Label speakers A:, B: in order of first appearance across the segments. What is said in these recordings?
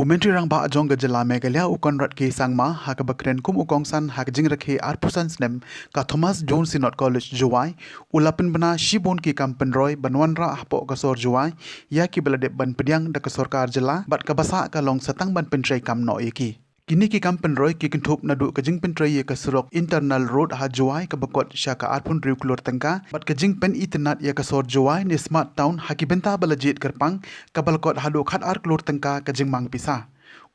A: Menteri rang ba ajong gajala megalia ukon rat ke sangma ha ka bakren kum ukong san ha jing rakhe arpusan snem ka Thomas Jones Synod College Jowai ula pynbna Shibun ki kam pynroi banwan ra hapo ka sor Jowai ya ki belade ban pediang da ka sorkar jela bat ka basa ka long satang ban treikam no yeki kini ki kam pynroi ki kintup nadu ka jing pyntrei ye ka surok internal road ha Jowai ka bakot sha ka arpun riu klor tangka bat ka jing pen itnat ya ka sor Jowai ni smart town ha ki benta balajit kerpang ka balkot hadu khat ar klor tangka ka jing mang pisa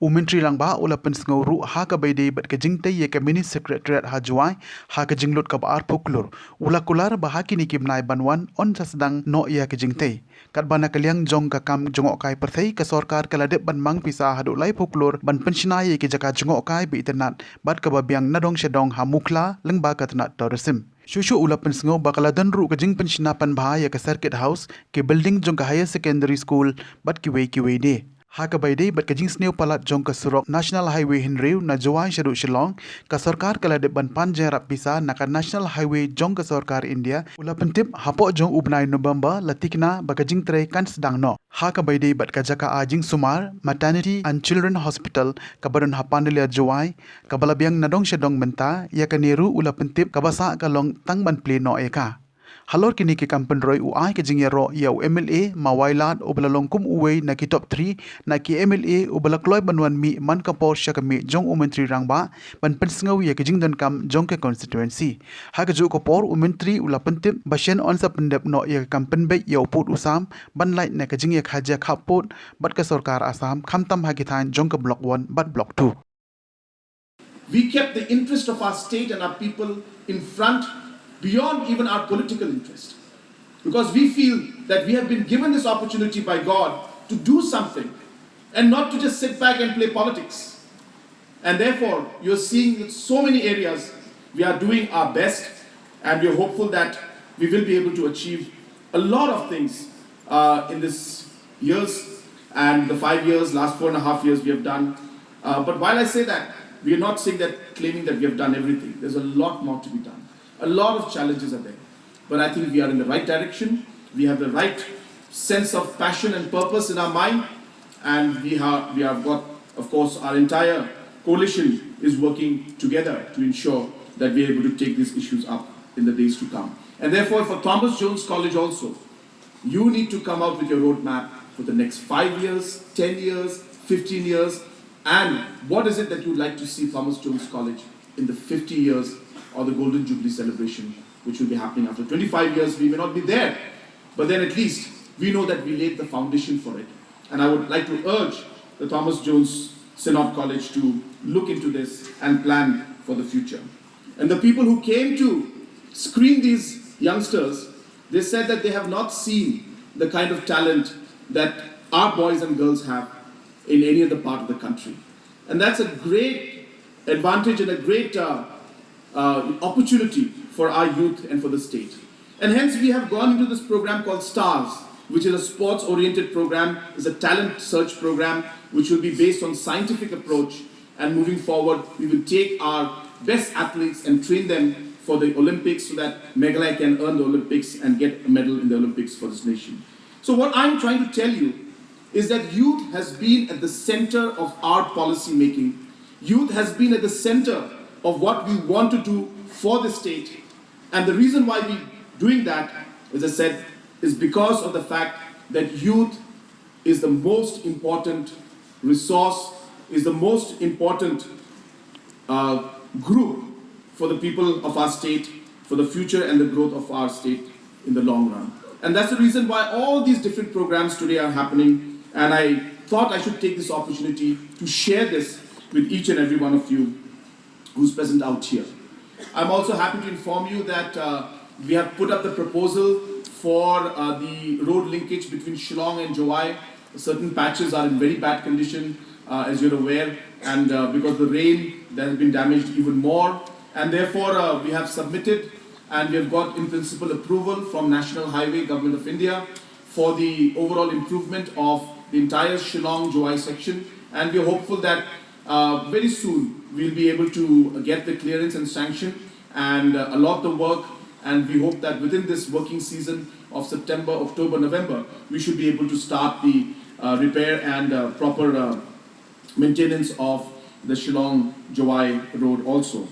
A: Menteri lang ba ula pensngau ru ha ka baide bat ka jing tay ye ka mini secretariat ha Jowai ha ka jing lut ka ba ar puklur ula kular ba ha kini kimnai banwan on sa sedang no ya ka jing tay kat bana kaliang jong ka kam jongok kai perthai ka sorkar kala de ban mang pisa hadu lai puklur ban pensiona ye ki jaka jongok kai bi internet bat ka ba biang nadong shedong ha mukla leng ba ka tna tourism Shushu ula pensngau bakala dan ru ka jing pensiona pan ba ya ka circuit house ke building jong ka higher secondary school bat ki wei de ha ka baide bat ka jing sneu palat jong ka surok national highway hinriu na Jowai shadu shillong ka sarkar kala de ban pan jerap pisa na ka national highway jong ka sarkar India ula pentip hapo jong ubnai November latikna baka jing tre kan sedang no ha ka baide bat ka jaka ajing sumar maternity and children hospital ka baron hapandelia Jowai ka balabiang nadong shadong menta ya ka neru ula pentip ka basa ka long tang ban play no eka Halor kini ki kampen roi uai ke jing ro ya MLA mawailat ubala longkum uwei na ki top 3 na ki MLA ubala kloi banwan mi man ka por sha ka mi jong menteri rangba ban pensngau ya ke jing don kam jong ke constituency ha ka ju ko por menteri ula pentip bashen on sa pendep no ya kampen be ya uput usam ban lai na ka jing ya khaja khapot bat ka sarkar asam khamtam ha ki than jong ka block 1 bat block 2
B: We kept the interest of our state and our people in front beyond even our political interest. Because we feel that we have been given this opportunity by God to do something and not to just sit back and play politics. And therefore, you're seeing in so many areas we are doing our best and we're hopeful that we will be able to achieve a lot of things in this years and the 5 years, last 4.5 years we have done. But while I say that, we are not saying that, claiming that we have done everything. There's a lot more to be done. A lot of challenges are there. But I think we are in the right direction. We have the right sense of passion and purpose in our mind. And we have got, of course, our entire coalition is working together to ensure that we are able to take these issues up in the days to come. And therefore, for Thomas Jones College also, you need to come out with your roadmap for the next 5 years, 10 years, 15 years. And what is it that you'd like to see Thomas Jones College in the 50 years or the Golden Jubilee celebration, which will be happening after 25 years. We may not be there, but then at least we know that we laid the foundation for it. And I would like to urge the Thomas Jones Synod College to look into this and plan for the future. And the people who came to screen these youngsters, they said that they have not seen the kind of talent that our boys and girls have in any other part of the country. And that's a great advantage and a great opportunity for our youth and for the state. And hence we have gone into this program called STARS, which is a sports-oriented program, is a talent search program, which will be based on scientific approach. And moving forward, we will take our best athletes and train them for the Olympics so that Meghalaya can earn the Olympics and get a medal in the Olympics for this nation. So what I'm trying to tell you is that youth has been at the center of our policy making. Youth has been at the center of what we want to do for the state. And the reason why we're doing that, as I said, is because of the fact that youth is the most important resource, is the most important group for the people of our state, for the future and the growth of our state in the long run. And that's the reason why all these different programs today are happening. And I thought I should take this opportunity to share this with each and every one of you who's present out here. I'm also happy to inform you that we have put up the proposal for the road linkage between Shillong and Jowai. Certain patches are in very bad condition, as you're aware, and because of the rain, that has been damaged even more. And therefore, we have submitted and we have got in principle approval from National Highway Government of India for the overall improvement of the entire Shillong-Jowai section. And we are hopeful that very soon we'll be able to get the clearance and sanction and allot the work, and we hope that within this working season of September, October, November, we should be able to start the repair and proper maintenance of the Shillong Jowai road also.